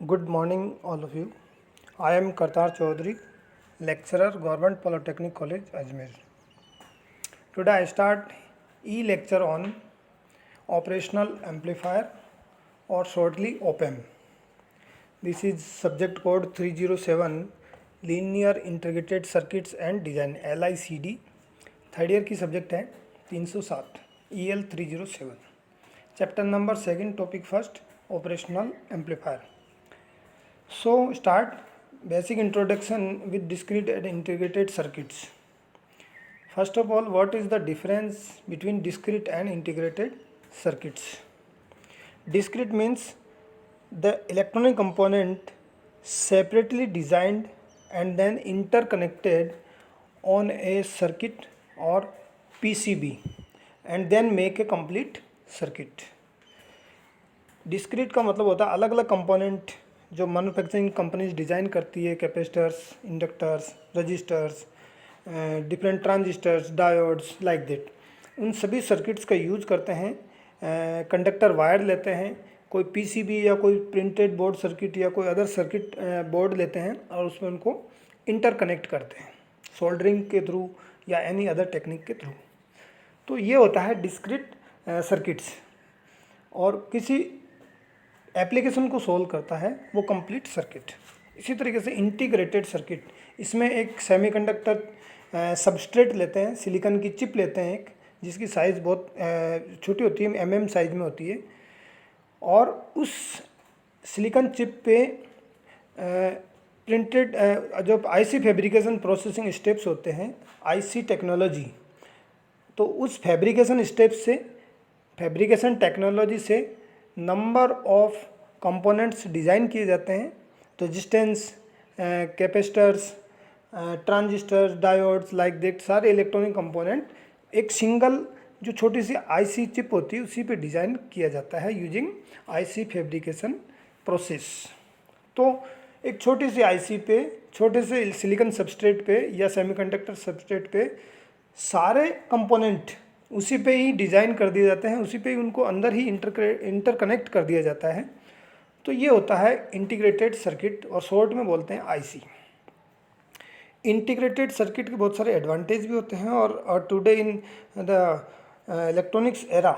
Good morning, all of you. I am Kartar Chaudhary, lecturer, Government Polytechnic College, Ajmer. Today I start e-lecture on operational amplifier or shortly OPAM. This is subject code 307 Linear Integrated Circuits and Design LICD. Third year की subject है 307 EL 307. Chapter number second, topic first, operational amplifier. So start basic introduction with discrete and integrated circuits. First of all, what is the difference between discrete and integrated circuits? Discrete means the electronic component separately designed and then interconnected on a circuit or PCB and then make a complete circuit. Discrete का मतलब होता है अलग अलग component जो manufacturing companies design करती है, capacitors, inductors, resistors, different transistors, diodes, like that. उन सभी सर्किट्स का यूज करते हैं. कंडक्टर वायर लेते हैं, कोई पीसीबी या कोई प्रिंटेड बोर्ड सर्किट या कोई अदर सर्किट बोर्ड लेते हैं और उसमें उनको इंटरकनेक्ट करते हैं सोल्डरिंग के थ्रू या एनी अदर टेक्निक के थ्रू. तो ये होता है डिस्क्रीट सर्किट्स. और किसी एप्लीकेशन को सोल्व करता है वो कंप्लीट सर्किट. इसी तरीके से इंटीग्रेटेड सर्किट, इसमें एक सेमीकंडक्टर सबस्ट्रेट लेते हैं, सिलिकॉन की चिप लेते हैं एक, जिसकी साइज़ बहुत छोटी होती है, mm साइज़ में होती है, और उस सिलिकॉन चिप पे प्रिंटेड जो आईसी फैब्रिकेशन प्रोसेसिंग स्टेप्स होते हैं, आईसी टेक्नोलॉजी, तो उस फैब्रिकेशन टेक्नोलॉजी से नंबर ऑफ कंपोनेंट्स डिज़ाइन किए जाते हैं. Resistance, capacitors, transistors, diodes, like that सारे इलेक्ट्रॉनिक कंपोनेंट एक सिंगल जो छोटी सी आईसी चिप होती है उसी पे डिज़ाइन किया जाता है यूजिंग आईसी फैब्रिकेशन प्रोसेस. तो एक छोटी सी आईसी पे, छोटे से सिलिकॉन सबस्ट्रेट पे या सेमीकंडक्टर सबस्ट्रेट पे सारे कंपोनेंट उसी पे ही डिज़ाइन कर दिए जाते हैं, उसी पे ही उनको अंदर ही इंटरकनेक्ट कर दिया जाता है. तो ये होता है इंटीग्रेटेड सर्किट, और शॉर्ट में बोलते हैं आईसी. इंटीग्रेटेड सर्किट के बहुत सारे एडवांटेज भी होते हैं, और today in the electronics era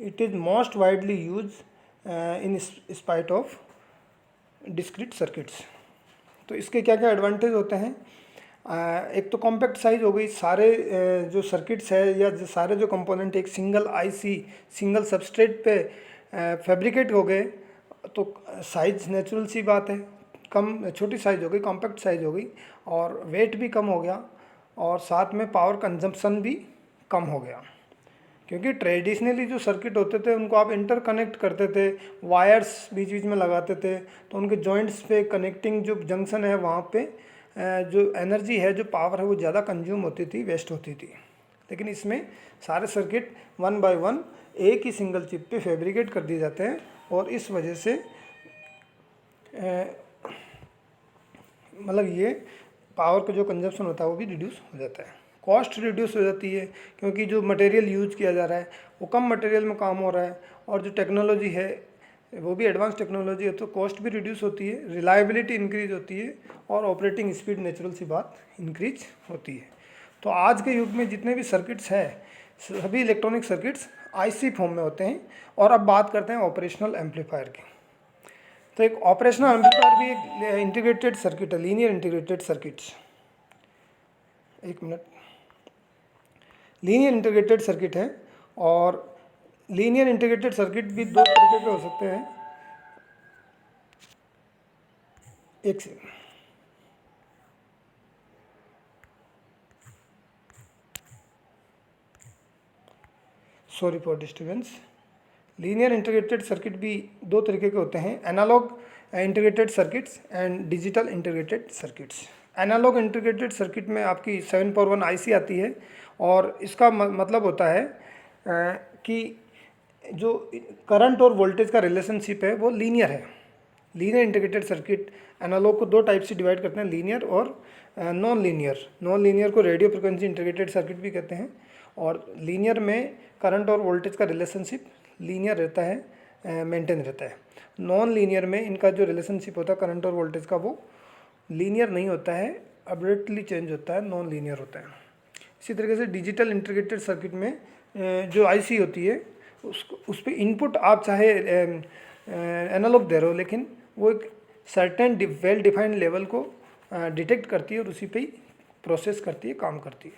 it is most widely use in spite of discrete circuits. तो इसके क्या क्या एडवांटेज होते हैं? एक तो कॉम्पैक्ट साइज हो गई, सारे जो सर्किट्स है या जो सारे जो कंपोनेंट एक सिंगल आईसी सिंगल सबस्ट्रेट पे फैब्रिकेट हो गए, तो साइज नेचुरल सी बात है, कम छोटी साइज हो गई, कॉम्पैक्ट साइज हो गई, और वेट भी कम हो गया, और साथ में पावर कंजम्पशन भी कम हो गया. क्योंकि ट्रेडिशनली जो सर्किट होते थे उनको आप इंटरकनेक्ट करते थे, वायर्स बीच बीच में लगाते थे, तो उनके जॉइंट्स पे कनेक्टिंग जो जंक्शन है वहाँ पे जो एनर्जी है, जो पावर है, वो ज़्यादा कंज्यूम होती थी, वेस्ट होती थी. लेकिन इसमें सारे सर्किट वन बाय वन एक ही सिंगल चिप पे फैब्रिकेट कर दिए जाते हैं, और इस वजह से मतलब ये पावर का जो कंजप्शन होता है वो भी रिड्यूस हो जाता है, कॉस्ट रिड्यूस हो जाती है, क्योंकि जो मटेरियल यूज किया जा रहा है वो कम मटेरियल में काम हो रहा है, और जो टेक्नोलॉजी है वो भी एडवांस टेक्नोलॉजी है, तो कॉस्ट भी रिड्यूस होती है, रिलायबिलिटी इंक्रीज होती है, और ऑपरेटिंग स्पीड नेचुरल सी बात इंक्रीज होती है. तो आज के युग में जितने भी सर्किट्स हैं सभी इलेक्ट्रॉनिक सर्किट्स आईसी फॉर्म में होते हैं. और अब बात करते हैं ऑपरेशनल एम्पलीफायर की. तो एक ऑपरेशनल एम्पलीफायर भी एक इंटीग्रेटेड सर्किट है, लीनियर इंटीग्रेटेड सर्किट्स. एक मिनट. लीनियर इंटीग्रेटेड सर्किट है, और लीनियर इंटीग्रेटेड सर्किट भी दो तरीके के हो सकते हैं. एक से sorry for disturbance. Linear integrated circuit भी दो तरीके के होते हैं, analog integrated circuits and digital integrated circuits. Analog integrated circuit में आपकी 7/1 आईसी आती है, और इसका मतलब होता है कि जो करंट और वोल्टेज का रिलेशनशिप है वो लीनियर है. लीनियर इंटीग्रेटेड सर्किट एनालॉग को दो टाइप से डिवाइड करते हैं, लीनियर और नॉन लीनियर. नॉन लीनियर को रेडियो फ्रिक्वेंसी इंटीग्रेटेड सर्किट भी कहते हैं, और लीनियर में करंट और वोल्टेज का रिलेशनशिप लीनियर रहता है, मेंटेन रहता है। नॉन लीनियर में इनका जो रिलेशनशिप होता है करंट और वोल्टेज का, वो लीनियर नहीं होता है, अब्रप्टली चेंज होता है, नॉन लीनियर होता है। इसी तरीके से डिजिटल इंटीग्रेटेड सर्किट में जो आईसी होती है उस पर इनपुट आप चाहे एनालॉग दे रहे हो, लेकिन वो एक सर्टेन वेल डिफाइंड लेवल को डिटेक्ट करती है और उसी पे ही प्रोसेस करती है, काम करती है।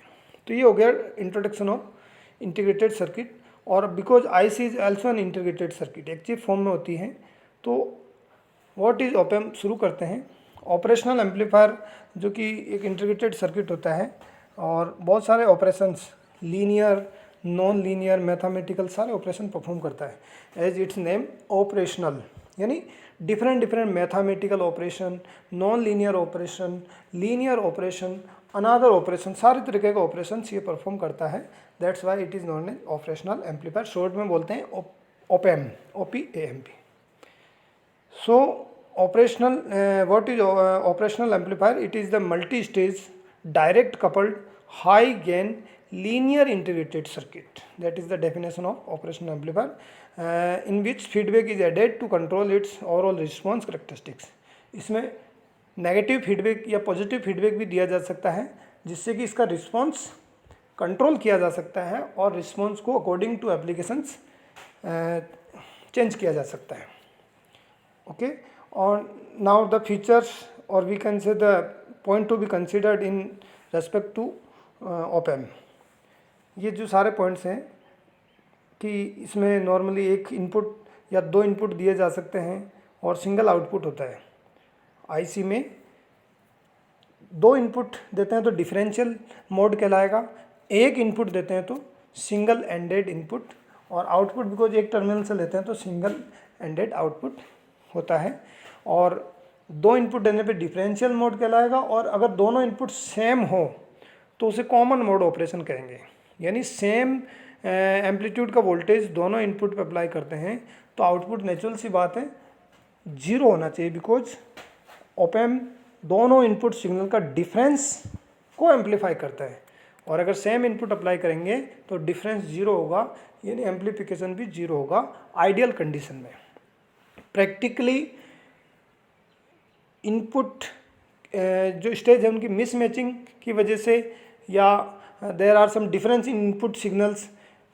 तो ये हो गया इंट्रोडक्शन ऑफ इंटीग्रेटेड सर्किट। और because IC is also an integrated circuit, एक चिप फॉर्म में होती है। तो व्हाट इज ऑप एम्प, शुरू करते हैं। ऑपरेशनल एम्पलीफायर जो कि एक इंटीग्रेटेड सर्किट होता है और बहुत सारे operations, linear, non linear, mathematical, सारे ऑपरेशन परफॉर्म करता है। एज इट्स नेम ऑपरेशनल, यानी different mathematical operation, non linear operation, linear operation, another operation, सारे तरीके के ऑपरेशन ये परफॉर्म करता है। That's why it is known as operational amplifier, short में बोलते हैं OPAMP, OPAMP। So operational, what is operational amplifier? It is the multi stage direct coupled high gain linear integrated circuit. That is the definition of operational amplifier, in which feedback is added to control its overall response characteristics. इसमें negative feedback या positive feedback भी दिया जा सकता है, जिससे कि इसका रिस्पॉन्स कंट्रोल किया जा सकता है और रिस्पॉन्स को अकॉर्डिंग टू एप्लीकेशंस चेंज किया जा सकता है। ओके, और नाउ द फीचर्स और we can say the point to be considered in respect to OP-Amp। ये जो सारे पॉइंट्स हैं कि इसमें नॉर्मली एक इनपुट या दो इनपुट दिए जा सकते हैं और सिंगल आउटपुट होता है। आईसी में दो इनपुट देते हैं तो डिफरेंशियल मोड कहलाएगा, एक इनपुट देते हैं तो सिंगल एंडेड इनपुट, और आउटपुट बिकॉज एक टर्मिनल से लेते हैं तो सिंगल एंडेड आउटपुट होता है। और दो इनपुट देने पे डिफरेंशियल मोड कहलाएगा, और अगर दोनों इनपुट सेम हो तो उसे कॉमन मोड ऑपरेशन कहेंगे। यानी सेम एम्पलीट्यूड का वोल्टेज दोनों इनपुट पे अप्लाई करते हैं तो आउटपुट नेचुरल सी बात है जीरो होना चाहिए, बिकॉज OP-Amp दोनों इनपुट सिग्नल का डिफरेंस को एम्पलीफाई करता है। और अगर सेम इनपुट अप्लाई करेंगे तो डिफरेंस जीरो होगा, यानी एम्पलीफिकेशन भी जीरो होगा आइडियल कंडीशन में। प्रैक्टिकली इनपुट जो स्टेज है उनकी मिसमैचिंग की वजह से या there are some difference in input signals,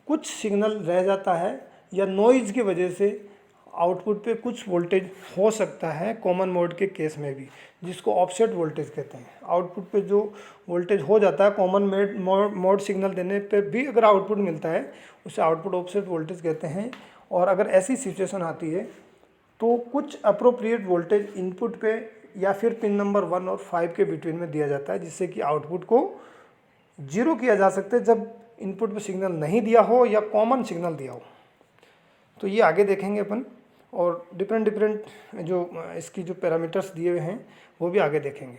कुछ सिग्नल रह जाता है, या नॉइज़ की वजह से आउटपुट पे कुछ वोल्टेज हो सकता है कॉमन मोड के केस में भी, जिसको ऑफसेट वोल्टेज कहते हैं। आउटपुट पे जो वोल्टेज हो जाता है कॉमन मोड सिग्नल देने पे भी अगर आउटपुट मिलता है, उसे आउटपुट ऑफसेट वोल्टेज कहते हैं। और अगर ऐसी सिचुएशन आती है तो कुछ अप्रोप्रिएट वोल्टेज इनपुट पे या फिर पिन नंबर 1 और 5 के बिटवीन में दिया जाता है, जिससे कि आउटपुट को जीरो किया जा सकता है जब इनपुट पे सिग्नल नहीं दिया हो या कॉमन सिग्नल दिया हो। तो ये आगे देखेंगे अपन, और डिफरेंट जो इसकी जो पैरामीटर्स दिए हुए हैं वो भी आगे देखेंगे।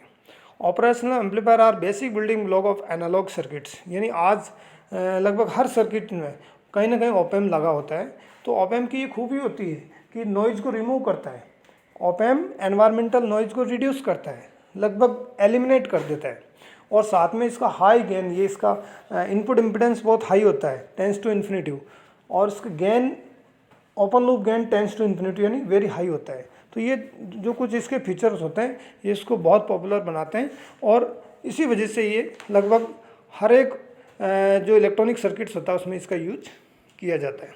Operational amplifier are basic building block of analog circuits, यानी आज लगभग हर सर्किट में कहीं ना कहीं OP-Amp लगा होता है। तो OP-Amp की ये खूबी होती है कि नॉइज़ को रिमूव करता है। OP-Amp एनवायरमेंटल नॉइज़ को रिड्यूस करता है, लगभग एलिमिनेट कर देता है। और साथ में इसका हाई गेन, ये इसका इनपुट इम्पिडेंस बहुत हाई होता है, टेंस टू इन्फिनिटी, और इसका gain, open loop gain tends to infinity, यानी वेरी हाई होता है। तो ये जो कुछ इसके फीचर्स होते हैं ये इसको बहुत पॉपुलर बनाते हैं, और इसी वजह से ये लगभग हर एक जो इलेक्ट्रॉनिक सर्किट्स होता है उसमें इसका यूज किया जाता है।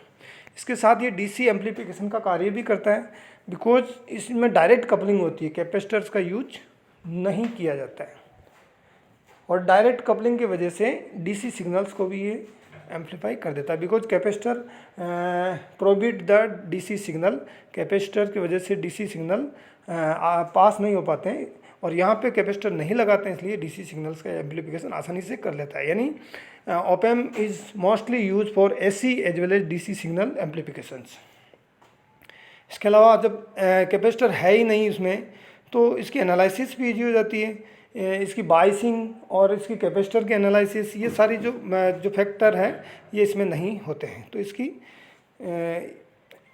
इसके साथ ये DC एम्पलीफिकेशन का कार्य भी करता है, बिकॉज इसमें डायरेक्ट कपलिंग होती है, कैपेसिटर्स का यूज नहीं किया जाता है। और डायरेक्ट कपलिंग की वजह से DC सिग्नल्स को भी ये एम्पलीफाई कर देता है, because capacitor prohibit the DC signal, capacitor की वजह से DC सिग्नल पास नहीं हो पाते हैं, और यहाँ पे कैपेसिटर नहीं लगाते हैं, इसलिए DC सिग्नल्स का एम्पलीफिकेशन आसानी से कर लेता है। यानी OP-Amp is mostly use for AC as well as DC signal amplifications. इसके अलावा जब कैपेसिटर है ही नहीं उसमें तो इसकी एनालिसिस भी ईजी हो जाती है, इसकी बाइसिंग और इसकी कैपेसिटर के एनालिसिस, ये सारी जो फैक्टर है ये इसमें नहीं होते हैं, तो इसकी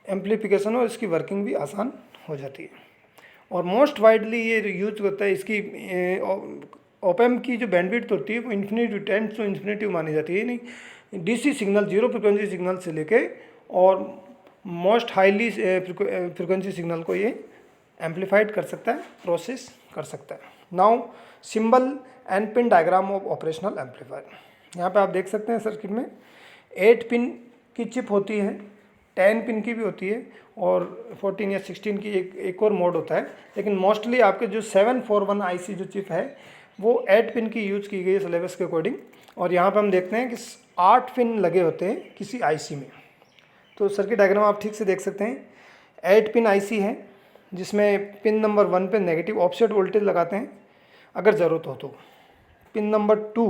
एम्पलीफिकेशन और इसकी वर्किंग भी आसान हो जाती है। और मोस्ट वाइडली ये यूज होता है, इसकी OP-Amp की जो बैंडविड्थ होती है वो इन्फिनिटी, टेंस टू इन्फिनिटी मानी जाती है। नहीं, DC signal, zero frequency signal से लेके और मोस्ट हाईली फ्रिक्वेंसी सिग्नल को ये एम्पलीफाइड कर सकता है, प्रोसेस कर सकता है। Now symbol and pin diagram of operational amplifier. यहाँ पे आप देख सकते हैं सर्किट में 8 पिन की चिप होती है, 10 पिन की भी होती है और 14 या 16 की एक और मोड होता है, लेकिन मोस्टली आपके जो 741 आईसी जो चिप है वो 8 पिन की यूज़ की गई है सिलेबस के अकॉर्डिंग। और यहाँ पे हम देखते हैं कि 8 पिन लगे होते हैं किसी आईसी में। तो सर्किट डायग्राम आप ठीक से देख सकते हैं। 8 पिन आईसी है जिसमें पिन नंबर 1 पे नेगेटिव ऑफसेट वोल्टेज लगाते हैं अगर ज़रूरत हो तो। पिन नंबर 2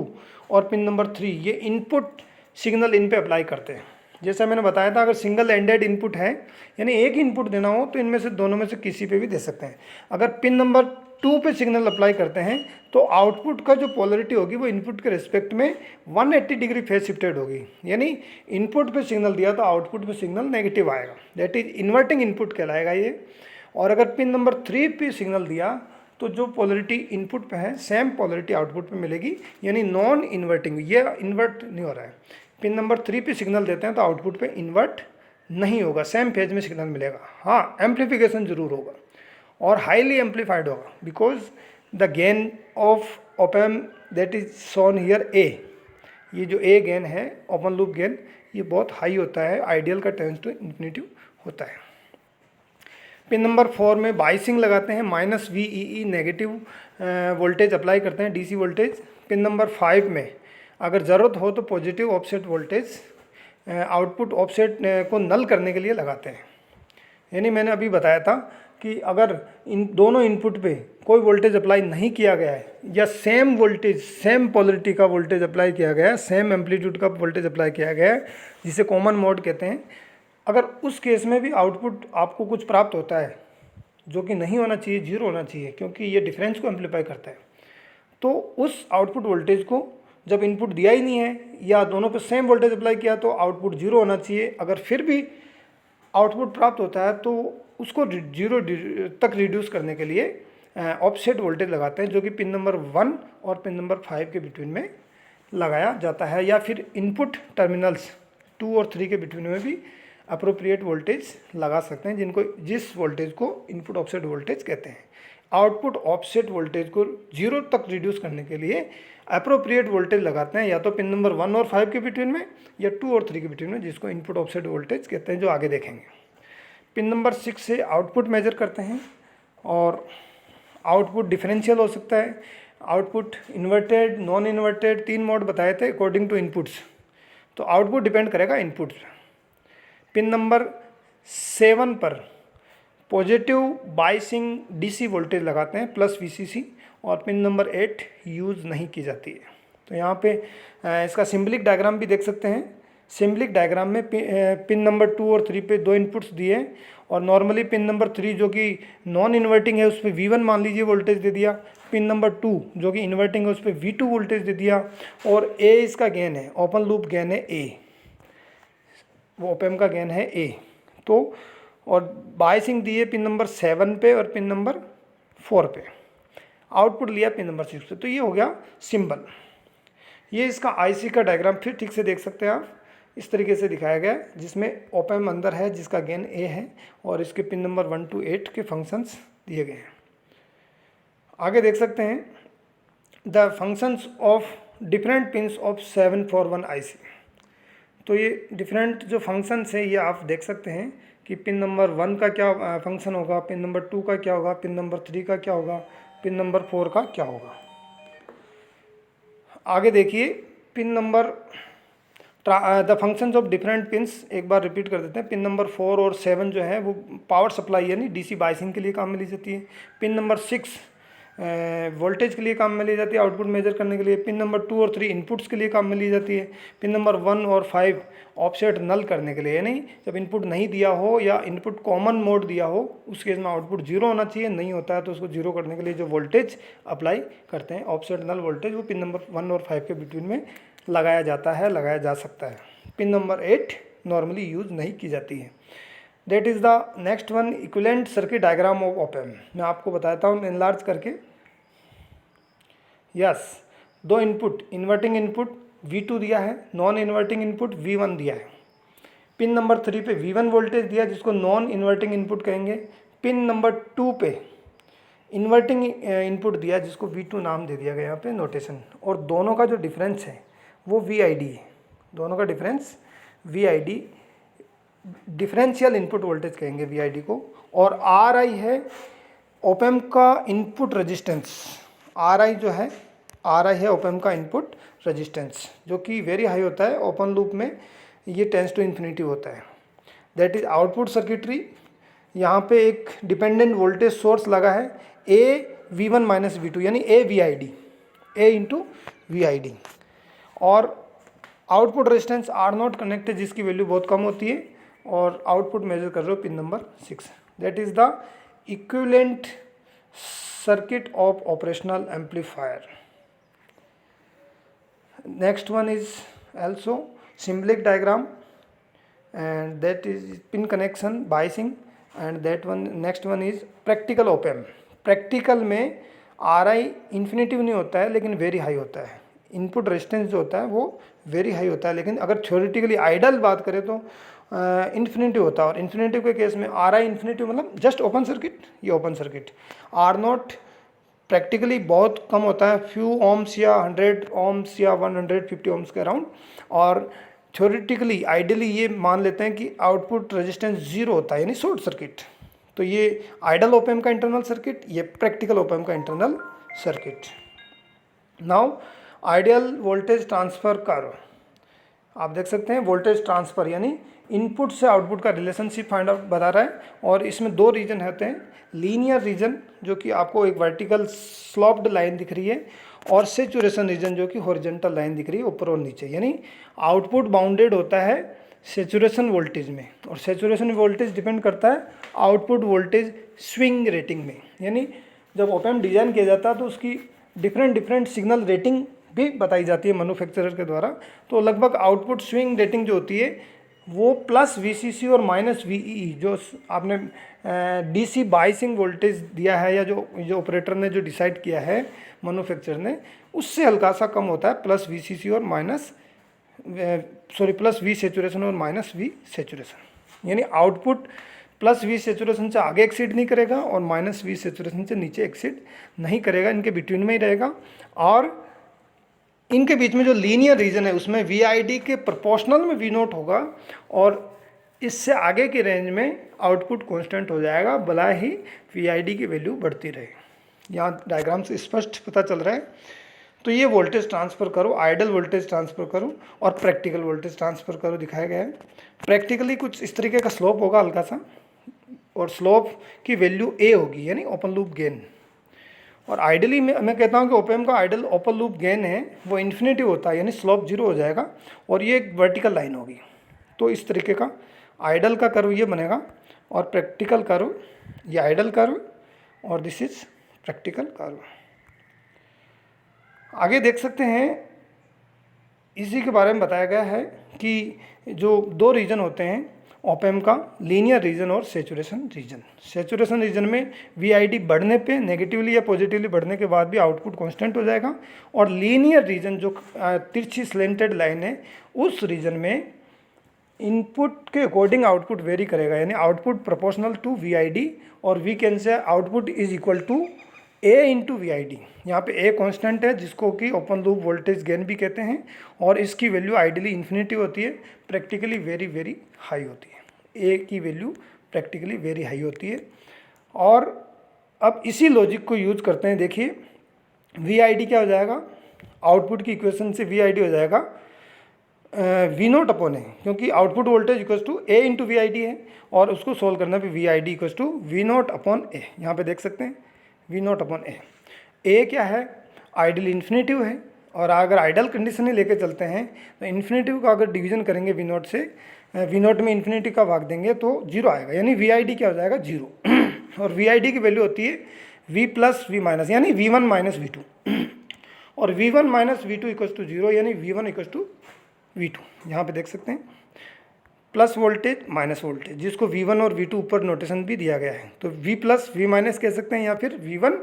और पिन नंबर 3 ये इनपुट सिग्नल इन पे अप्लाई करते हैं। जैसा मैंने बताया था, अगर सिंगल एंडेड इनपुट है यानी एक इनपुट देना हो तो इनमें से दोनों में से किसी पे भी दे सकते हैं। अगर पिन नंबर 2 पे सिग्नल अप्लाई करते हैं तो आउटपुट का जो पोलरिटी होगी वो इनपुट के रिस्पेक्ट में 180 डिग्री फेज शिफ्टेड होगी, यानी इनपुट पे सिग्नल दिया तो आउटपुट पे सिग्नल नेगेटिव आएगा, दैट इज इन्वर्टिंग इनपुट कहलाएगा ये। और अगर पिन नंबर 3 पे सिग्नल दिया तो जो पोलरिटी इनपुट पे है सेम पोलरिटी आउटपुट पे मिलेगी, यानी नॉन इन्वर्टिंग, ये इन्वर्ट नहीं हो रहा है। पिन नंबर 3 पे सिग्नल देते हैं तो आउटपुट पे इन्वर्ट नहीं होगा, सेम फेज में सिग्नल मिलेगा। हाँ, एम्पलीफिकेशन जरूर होगा और हाईली एम्पलीफाइड होगा because the gain of op-amp that is shown here A, ये जो ए गेन है ओपन लूप गेन, ये बहुत हाई होता है, आइडियल का टेंस टू इन्फिनिटी होता है। पिन नंबर 4 में बाइसिंग लगाते हैं, -VEE नेगेटिव वोल्टेज अप्लाई करते हैं, डीसी वोल्टेज। पिन नंबर 5 में अगर ज़रूरत हो तो positive offset voltage output offset को नल करने के लिए लगाते हैं। यानी मैंने अभी बताया था कि अगर इन दोनों इनपुट पे कोई वोल्टेज अप्लाई नहीं किया गया है या सेम वोल्टेज सेम पोलरिटी का वोल्टेज अप्लाई किया गया है, सेम एम्पलीट्यूड का वोल्टेज अप्लाई किया गया है, जिसे कॉमन मोड कहते हैं, अगर उस केस में भी आउटपुट आपको कुछ प्राप्त होता है जो कि नहीं होना चाहिए, जीरो होना चाहिए, क्योंकि ये डिफरेंस को एम्पलीफाई करता है, तो उस आउटपुट वोल्टेज को जब इनपुट दिया ही नहीं है या दोनों पे सेम वोल्टेज अप्लाई किया तो आउटपुट जीरो होना चाहिए। अगर फिर भी आउटपुट प्राप्त होता है तो उसको जीरो तक रिड्यूस करने के लिए ऑफसेट वोल्टेज लगाते हैं, जो कि पिन नंबर 1 और पिन नंबर 5 के बिटवीन में लगाया जाता है, या फिर इनपुट टर्मिनल्स 2 और 3 के बिटवीन में भी अप्रोप्रिएट वोल्टेज लगा सकते हैं, जिस वोल्टेज को इनपुट ऑफसेट वोल्टेज कहते हैं। आउटपुट ऑफसेट वोल्टेज को जीरो तक रिड्यूस करने के लिए अप्रोप्रिएट वोल्टेज लगाते हैं, या तो पिन नंबर 1 और 5 के बिटवीन में या 2 और 3 के बिटवीन में, जिसको इनपुट ऑफसेट वोल्टेज कहते हैं, जो आगे देखेंगे। पिन नंबर 6 से आउटपुट मेजर करते हैं और आउटपुट डिफरेंशियल हो सकता है, output inverted, non inverted, 3 mode बताए थे अकॉर्डिंग टू इनपुट्स, तो आउटपुट डिपेंड करेगा इनपुट्स। पिन नंबर 7 पर पॉजिटिव बाइसिंग डीसी वोल्टेज लगाते हैं +VCC, और पिन नंबर 8 यूज़ नहीं की जाती है। तो यहाँ पे इसका सिम्बलिक डायग्राम भी देख सकते हैं। सिम्बलिक डायग्राम में पिन नंबर 2 और 3 पे 2 इनपुट्स दिए, और नॉर्मली पिन नंबर 3 जो कि नॉन इन्वर्टिंग है उस पर V1 मान लीजिए वोल्टेज दे दिया, पिन नंबर 2 जो कि इन्वर्टिंग है उस पर V2 वोल्टेज दे दिया, और A इसका गेन है, ओपन लूप गेन है A, वो ओप-एम्प का गेन है A। तो और बाइसिंग दी है पिन नंबर 7 पे और पिन नंबर 4 पे, आउटपुट लिया पिन नंबर 6 पे। तो ये हो गया सिंबल। ये इसका आईसी का डायग्राम फिर ठीक से देख सकते हैं आप, इस तरीके से दिखाया गया है, जिसमें ओप-एम्प अंदर है जिसका गेन A है, और इसके पिन नंबर 1 to 8 के फंक्शंस दिए गए हैं। आगे देख सकते हैं the functions of different pins of 741 IC. तो ये डिफरेंट जो फंक्शंस है ये आप देख सकते हैं कि पिन नंबर 1 का क्या फंक्शन होगा, पिन नंबर 2 का क्या होगा, पिन नंबर 3 का क्या होगा, पिन नंबर 4 का क्या होगा। आगे देखिए pin number the functions of different pins, एक बार रिपीट कर देते हैं। पिन नंबर 4 और 7 जो है वो पावर सप्लाई यानी डीसी बाइसिंग के लिए काम में ली जाती है। पिन नंबर 6 वोल्टेज के लिए काम में ली जाती है, आउटपुट मेजर करने के लिए। पिन नंबर 2 और 3 इनपुट्स के लिए काम में ली जाती है। पिन नंबर 1 और 5 ऑफसेट नल करने के लिए, यानी जब इनपुट नहीं दिया हो या इनपुट कॉमन मोड दिया हो उस केस में आउटपुट जीरो होना चाहिए, नहीं होता है तो उसको जीरो करने के लिए जो वोल्टेज अप्लाई करते हैं ऑफसेट नल वोल्टेज, वो पिन नंबर 1 और 5 के बिटवीन में लगाया जाता है, लगाया जा सकता है। पिन नंबर 8 नॉर्मली यूज़ नहीं की जाती है। That is the next one equivalent circuit diagram of op-amp. मैं आपको बताता हूँ एनलार्ज करके। Yes, 2 input, inverting input V2 दिया है, नॉन इन्वर्टिंग इनपुट V1 दिया है। पिन नंबर 3 पे V1 वोल्टेज दिया जिसको नॉन इन्वर्टिंग इनपुट कहेंगे। पिन नंबर 2 पे इन्वर्टिंग इनपुट दिया जिसको V2 नाम दे दिया गया यहाँ पे नोटेशन, और दोनों का जो डिफरेंस है वो VID है। दोनों का difference VID, differential input voltage कहेंगे VID को। और RI है ऑप एम्प का इनपुट रेजिस्टेंस। RI जो है, RI है ऑप एम्प का इनपुट रेजिस्टेंस, जो कि वेरी हाई होता है ओपन लूप में, ये टेंस टू इन्फिनिटी होता है। That is output circuitry. यहाँ पे एक डिपेंडेंट वोल्टेज सोर्स लगा है V1 माइनस V2 यानी VID, A इंटू VID। और आउटपुट रेजिस्टेंस R0 कनेक्ट है जिसकी वैल्यू बहुत कम होती है, और आउटपुट मेजर कर रहे हो pin number 6। That is the equivalent circuit of operational amplifier. Next one is also symbolic diagram, and that is pin connection biasing, and that one next one is practical op amp। Practical में RI infinitive नहीं होता है लेकिन very high होता है। Input resistance जो होता है वो वेरी हाई होता है, लेकिन अगर थ्योरेटिकली आइडल बात करें तो इन्फिनेटिव होता है। और इन्फिनेटिव के केस में RI इन्फिनेटिव मतलब जस्ट ओपन सर्किट, ये ओपन सर्किट। R0 प्रैक्टिकली बहुत कम होता है, फ्यू ओम्स या 100 ओम्स या 150 ओम्स के अराउंड। और थ्योरेटिकली आइडियली ये मान लेते हैं कि आउटपुट रेजिस्टेंस 0 होता है यानी शॉर्ट सर्किट। तो ये आइडल ओप एम्प का इंटरनल सर्किट, ये प्रैक्टिकल ओप एम्प का internal circuit. Now ideal voltage transfer curve, आप देख सकते हैं वोल्टेज ट्रांसफर यानी इनपुट से आउटपुट का रिलेशनशिप फाइंड आउट बता रहा है। और इसमें दो रीजन होते हैं, लीनियर रीजन जो कि आपको एक वर्टिकल स्लोप्ड लाइन दिख रही है, और सेचुरेशन रीजन जो कि हॉरिजॉन्टल लाइन दिख रही है ऊपर और नीचे। यानी आउटपुट बाउंडेड होता है सेचुरेशन वोल्टेज में, और सेचुरेशन वोल्टेज डिपेंड करता है आउटपुट वोल्टेज स्विंग रेटिंग में। यानी जब ऑप एम्प डिज़ाइन किया जाता है तो उसकी डिफरेंट सिग्नल रेटिंग भी बताई जाती है मैन्युफैक्चरर के द्वारा। तो लगभग आउटपुट स्विंग रेटिंग जो होती है वो प्लस VCC और माइनस VEE, जो आपने DC बाइसिंग वोल्टेज दिया है या जो ऑपरेटर ने जो डिसाइड किया है मैन्युफैक्चरर ने, उससे हल्का सा कम होता है, प्लस VCC और माइनस प्लस V सेचुरेशन और माइनस V सेचुरेशन। यानी आउटपुट प्लस V सेचुरेशन से आगे एक्सीड नहीं करेगा और माइनस V सेचुरेशन से नीचे एक्सीड नहीं करेगा, इनके बिटवीन में ही रहेगा। और इनके बीच में जो लीनियर रीजन है उसमें VID के प्रोपोर्शनल में V0 होगा, और इससे आगे के रेंज में आउटपुट कांस्टेंट हो जाएगा, भला ही VID की वैल्यू बढ़ती रहे। यहाँ डायग्राम से स्पष्ट पता चल रहा है। तो ये वोल्टेज ट्रांसफ़र करो, आइडल वोल्टेज ट्रांसफ़र करो और प्रैक्टिकल वोल्टेज ट्रांसफ़र करो दिखाया गया है। प्रैक्टिकली कुछ इस तरीके का स्लोप होगा हल्का सा, और स्लोप की वैल्यू A होगी यानी ओपन लूप गेन। और आइडली मैं कहता हूँ कि ओप एम्प का आइडल ओपन लूप गेन है वो इन्फिनेटिव होता है, यानी स्लोप 0 हो जाएगा, और ये एक वर्टिकल लाइन होगी। तो इस तरीके का आइडल का कर्व ये बनेगा, और प्रैक्टिकल कर्व ये आइडल कर्व, और दिस इज प्रैक्टिकल कर्व। आगे देख सकते हैं इसी के बारे में बताया गया है कि जो दो रीजन होते हैं ऑप एम्प का, लीनियर रीजन और सेचुरेशन रीजन। सेचुरेशन रीजन में VID बढ़ने पे नेगेटिवली या पॉजिटिवली बढ़ने के बाद भी आउटपुट कांस्टेंट हो जाएगा, और लीनियर रीजन जो तिरछी स्लेंटेड लाइन है उस रीजन में इनपुट के अकॉर्डिंग आउटपुट वेरी करेगा, यानी आउटपुट प्रोपोर्शनल टू VID, और we can say output is equal to A into VID। यहाँ पे A कांस्टेंट है जिसको कि ओपन लूप वोल्टेज गेन भी कहते हैं, और इसकी वैल्यू आइडियली इन्फिनिटी होती है, प्रैक्टिकली वेरी हाई होती है। A की वैल्यू प्रैक्टिकली वेरी हाई होती है। और अब इसी लॉजिक को यूज करते हैं, देखिए VID क्या हो जाएगा, आउटपुट की इक्वेशन से VID हो जाएगा V0 अपॉन A, क्योंकि output voltage equal to A into VID है, और उसको सोल्व करना भी VID equal to V0 upon A। यहाँ पे देख सकते हैं V0 अपॉन A। A क्या है, आइडल इन्फिनेटिव है, और अगर आइडल कंडीशन ही लेके चलते हैं तो इन्फिनेटिव का अगर डिवीजन करेंगे V0 से, V0 में इन्फिनिटी का भाग देंगे तो 0 आएगा, यानी VID क्या हो जाएगा 0। और VID की वैल्यू होती है V प्लस V माइनस, यानी V1 माइनस V2। और V1 minus V2 equal to 0, यानी V1 इक्वल टू V2। यहाँ पे देख सकते हैं प्लस वोल्टेज माइनस वोल्टेज, जिसको V1 और V2 ऊपर नोटेशन भी दिया गया है, तो V प्लस V माइनस कह सकते हैं, या फिर V1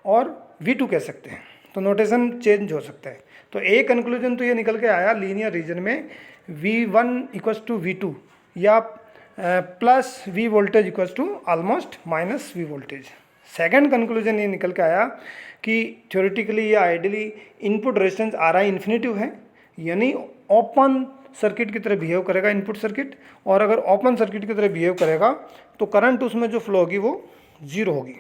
और V2 कह सकते हैं, तो नोटेशन चेंज हो सकता है। तो एक कंक्लूजन तो ये निकल के आया लीनियर रीजन में V1 इक्वल्स टू V2 या plus V voltage equals to almost minus V voltage. Second conclusion ये निकल के आया कि थ्योरेटिकली या ideally input resistance R I infinitive है, यानी ओपन सर्किट की तरह बिहेव करेगा इनपुट सर्किट, और अगर ओपन सर्किट की तरह बिहेव करेगा तो करंट उसमें जो फ्लो होगी वो जीरो होगी।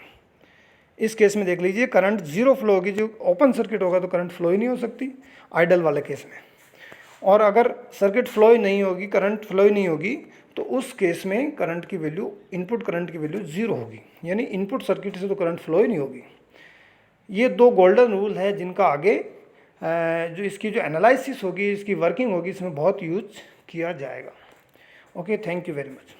इस केस में देख लीजिए करंट जीरो फ्लो होगी, जो ओपन सर्किट होगा तो करंट फ्लो ही नहीं हो सकती आइडल वाले केस में। और अगर सर्किट फ्लो ही नहीं होगी, करंट फ्लो ही नहीं होगी, तो उस केस में करंट की वैल्यू, इनपुट करंट की वैल्यू जीरो होगी, यानी इनपुट सर्किट से तो करंट फ्लो ही नहीं होगी। ये दो गोल्डन रूल है जिनका आगे जो इसकी जो एनालिसिस होगी, इसकी वर्किंग होगी, इसमें बहुत यूज किया जाएगा। Okay, thank you very much.